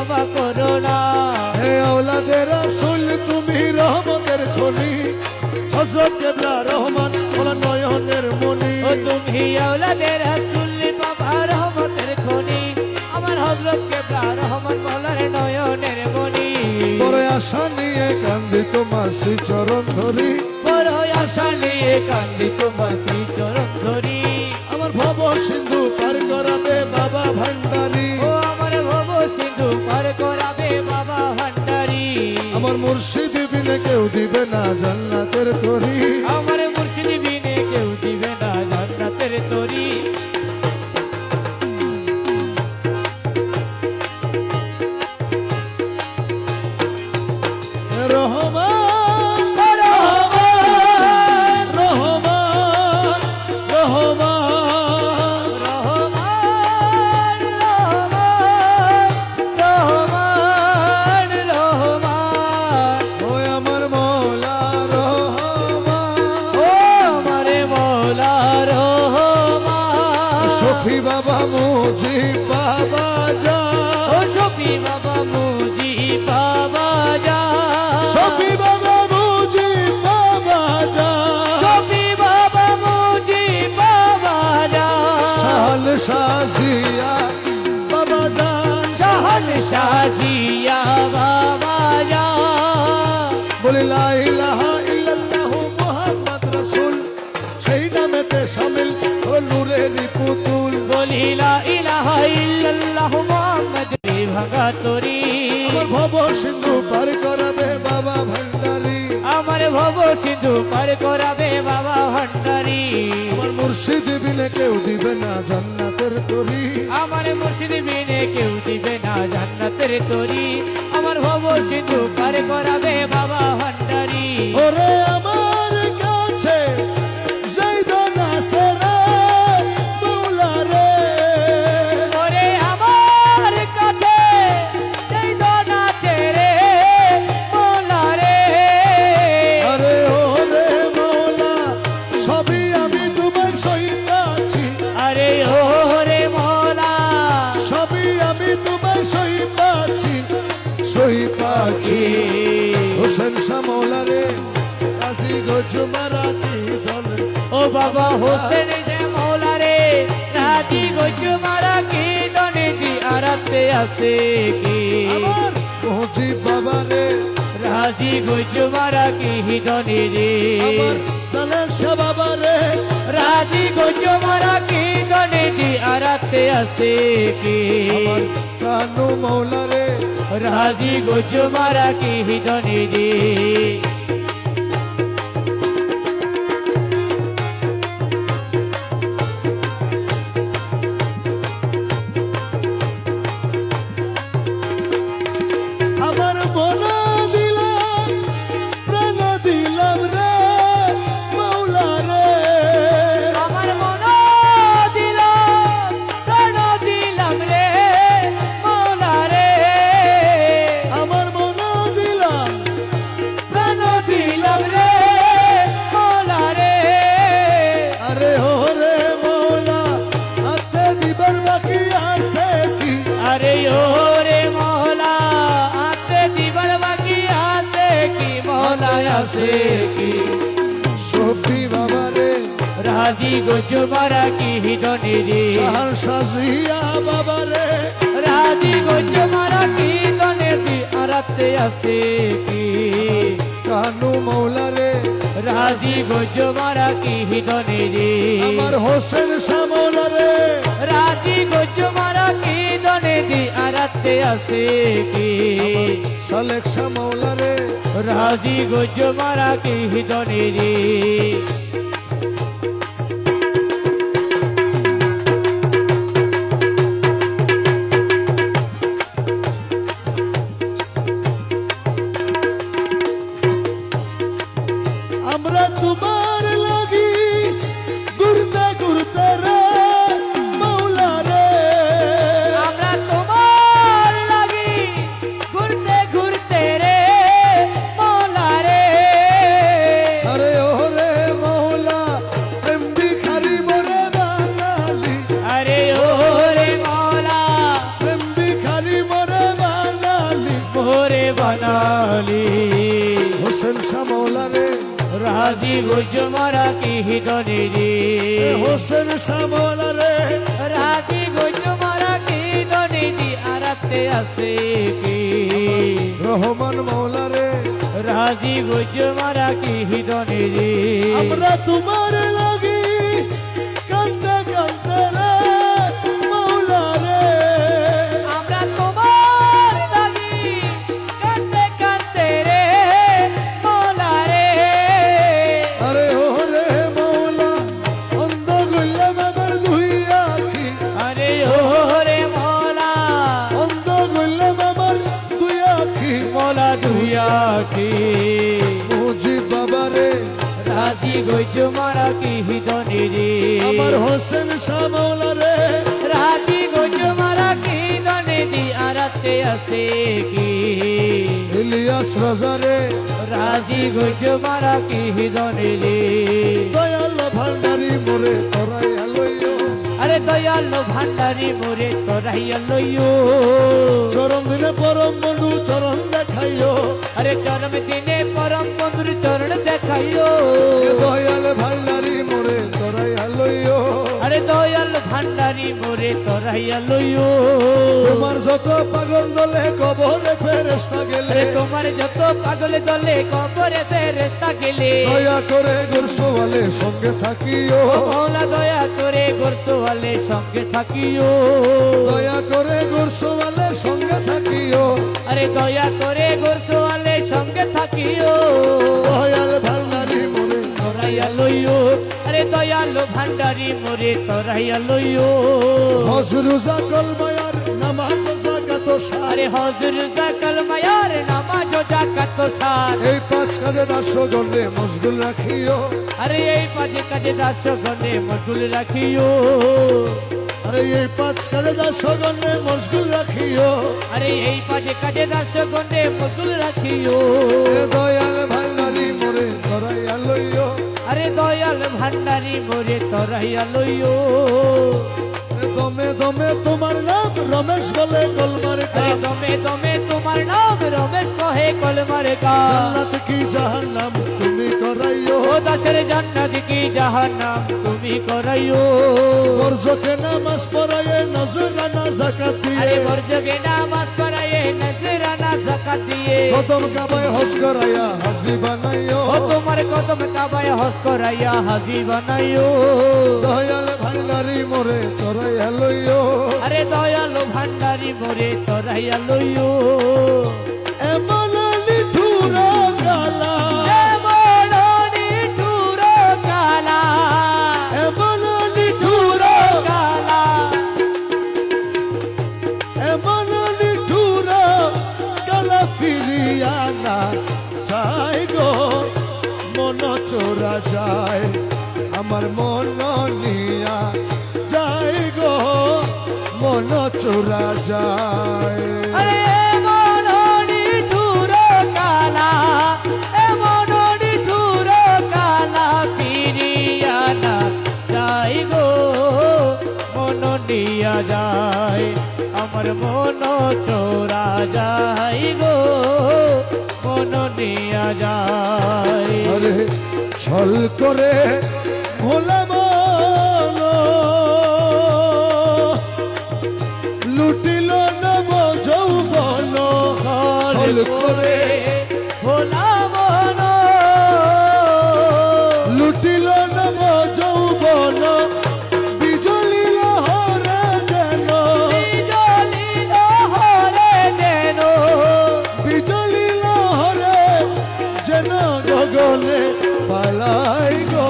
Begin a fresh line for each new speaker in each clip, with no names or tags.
ক্ষমা করো না।
হে আওলাদে রাসূল তুমি রহমতের খনি, হযরত কিবলা রহমান ওলা নয়নের মনি।
ও তুমি আওলাদে রাসূল বাবা রহমতের খনি, আমার হযরত কিবলা রহমান মওলার নয়নের মনি।
বড় আশা নিয়ে কান্দি তোমার শ্রী চরণ ধরি,
বড় আশা নিয়ে কান্দি তোমার শ্রী চরণ ধরি।
আমার ভব সিন্ধু পার করাবে বাবা ভান্ডারি,
ও আমার ভব সিন্ধু পার করাবে বাবা ভান্ডারি।
আমার মুর্শিদ বিনে কেউ দিবে না জান্নাতের তরি,
আমার মুর্শিদ বিনে কেউ দিবে না জান্নাতের তরি।
রহমান রহমান রহমান রহমান
রহমান রহমান রহমান রহমান।
ও আমার মওলা রহমান,
ও আমারে মওলা রহমান।
শফি বাবা মুজিব বাবা যা,
ও শফি বাবা মুজিব বাবা যা,
শফি বাবা মুজিব বাবা যা,
শফি বাবা মুজিব বাবা যা,
শাহাল শাজিয়া বাবা জান,
শাহান শাহিয়া বাবা যা।
বলি লা ইলাহা ইল্লাল্লাহু মুহাম্মদ রাসূল, সেই নামেতে শামিল ও নূরেরই পুতুল।
বলি লা ইলাহা ইল্লাল্লাহ মুহাম্মদ রে ভাঙা তরি।
আমার ভব সিন্ধু পার করাবে বাবা ভান্ডারি,
আমার ভব সিন্ধু পার করাবে বাবা ভান্ডারি।
আমার মুর্শিদ বিনে কেউ দিবে না জান্নাতের তরি,
আমার মুর্শিদ বিনে কেউ দিবে না জান্নাতের তরি। আমার ভব সিন্ধু পার করাবে বাবা ভান্ডারি।
ওরে আমার কাছে যাইদন আছে রে মওলা রে,
ওরে আমার কাছে এই দোনাতে রে মওলা রে।
আরে ওরে মওলা সবই আমি তোমার সইতাছি,
আরে ও রে মওলা,
সবই আমি তোমার সইতাছি, সইতাছি। হোসেন শাহ মওলা রে কাজী গজু মারাঠি দলে,
ও বাবা হোসেন যে মওলা রে, রাজি গজু মারা কি দনে দি আরাতে আছে কি।
আমার মুজিব বাবা রে,
রাজি গজু মারা কি দনে রে,
আমার সালের শাহ বাবা রে,
রাজি গজু মারা কি দনে দি আরাতে আছে কি।
আমার কানু মওলা রে,
রাজি গজু মারা কি দনে রে।
আমার মন দিলাম প্রাণ দিলাম রে মওলা রে,
আমার মন দিলাম প্রাণ দিলাম রে মওলা রে।
আমার মন দিলাম
প্রাণ দিলাম রে মওলা রে।
আরে ওরে মওলা হাতে দিবার বাকি আছে কি,
আরে ও রে মওলা, আতে দিবার বাকি আছে কি মওলা আছে কি।
শফি বাবা রে,
রাজি গজু মারা কি দনে রে,
শাহার শাজিয়া বাবা রে,
রাজি গজু মারা কি দনে দি আরাতে আছে কি।
কানু মওলা রে,
রাজি গজু মারা কি দনে রে,
আমার হোসেন শাহ মওলা রে,
রাজি গজু মারা কি দনে দি আরাতে আছে কি।
সালেক শাহ মওলা রে,
রাজি গজু মারা কি দনে রে।
আমরা তোমার লাগি ঘুরতে ঘুরতে রে মওলা রে,
আমরা তোমার লাগি ঘুরতে ঘুরতে রে মওলা রে।
আরে ওরে
বানালি
হোসেন শ্যামলা রে
রাজি গুজ মারা কি হিদনে রে
হোসেন শ্যামলা রে
রাজি গুজ মারা কি হিদনে রে আরাতে আছে কি
রহমান মৌলা রে
রাজি গুজ মারা কি হিদনে রে
আমরা তোমার লাগি কান্দে কান্দে রে মৌলা রে
আমরা তোমার লাগি কান্দে কান্দে রে মৌলা রে
আরে ও রে মৌলা অন্ধ গুল্লাম আমার দুই আখি
আরে ও রে মৌলা
অন্ধ গুল্লাম আমার দুই আখি
মৌলা দুইয়া কি
মুজিব বাবা রে
রাজি গুজ মারা কি হিদনে রে
আমার হোসেন শ্যামলা রে
রাজি গুজ মারা কি হিদনে রে আরাতে আছে কি
ইলিয়াস রাজা রে
রাজি গুজ মারা কি হিদনে রে
দয়াল ভান্ডারি মোরে তোরাই আলইও
আরে দয়ালো ভান্ডারি মোরে তোরাইয়া লইও
চরম দিনে পরম বন্ধু চরণ দেখাইও
আরে চরম দিনে পরম বন্ধুর চরণ দেখাইও
এ দয়াল ভান্ডারি মোরে তোরাই আলইও
আরে দয়াল ভান্ডারি মোরে তোরাইয়া লইও
তোমার যত পাগল দলে কবরে ফেরেশতা গেলে
আরে তোমার যত পাগলে দলে কবরে ফেরেশতা গেলে
দয়া করে গুরসওয়ালে সঙ্গে থাকিও
মৌলা দয়া করে গোরসওয়ালে সঙ্গে থাকিও
দয়া করে গুরসওয়ালে সঙ্গে থাকিও
আরে দয়া করে গোরসওয়ালে সঙ্গে থাকিও
দয়াল ভান্ডারি মোরে
তোরাইয়া লইও আরে দয়ালো ভান্ডারি মোরে তোরাইয়া লইও
হজরুজা কলমায়ার নামাজ জাকাত
আরে হজর জাকাল মায়ার নামাজ ও জাকাত সার
এই পাঁচ কাজে দাসগণে মশগুল রাখিও
আরে এই পাঁচে কাজে দাসগণে মশগুল রাখিও
আরে এই পাঁচ কাজে দাসগণে মশগুল রাখিও
আরে এই পাঁচে কাজে দাসগণে মশগুল রাখিও
এ দয়াল ভান্ডারি মোরে ধরাইয়া লইও
আরে দয়াল ভান্ডারি মোরে তোরাইয়া লইও
এ দমে দমে তোমার নাম রমেশ বলে কলমার
আরে দমে দমে তোমার নাম রমেশ কহে কলমার কা
জান্নাত কি জাহান্নাম তুমি করাইও
ও দাসের জান্নাত কি জাহান্নাম তুমি করাইও
বরজকে নামাজ পড়াইয়ে নজরানা যাকাত
আরে
দিয়ে
বর্জকে নামাজ পড়ায়ে নজরানা যাকাত দিয়ে
কদম কাবায় হজ করাইয়া হাজি বানাইও
ও তোমার কদম কাবায় হজ করাইয়া হাজি বানাইও
দয়াল ভান্ডারি মোরে ধরাইয়া লইও
আরে দয়ালো ভান্ডারি মোরে তোরাইয়া লইও
এমন নিঠুর গালা
এমন নিঠুর কালা
এমন নিঠুর
কালা
এমন নিঠুর গালা ফিরিয়া না চাই গো মন চোরা যায় আমার মন নিয়া যাই গো মন চোরা যায়
আরে এমন নিঠুর কালা এমন নিঠুর কালা ফিরিয়া না যাই গো মন নিয়া যায় আমার মন চোরা যায় গো মন নিয়া যায়
আরে ছল করে ভোলাম লুটিল নব যৌবন ছল করে
ভোলা মন
লুটিল নব যৌবন বিজলি লহরে যেন
বিজলি লহরে যেন
বিজলি লহরে যেন গগনে পালাই গো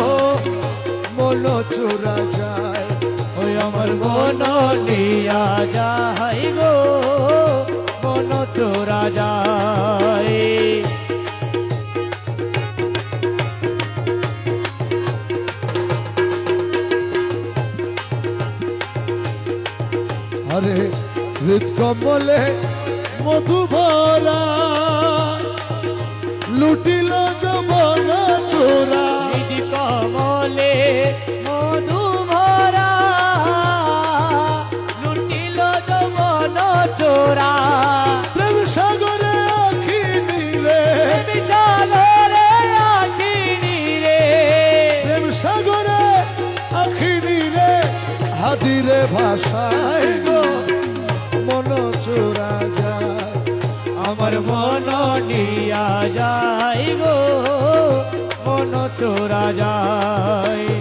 মন চোরা যায়
ওই আমার মন নিয়া যায় গো মন চোরা যায়
আরে হৃদ কমলে মধু ভরা লুটিল যৌবন চোরা
দিদি কমলে মধু ভরা লুটিল যৌবন চোরা
প্রেম সাগরে আখি ভাষায় গো মন চোরা যায়
আমার মন নিয়া যায় গো মন চোরা যায়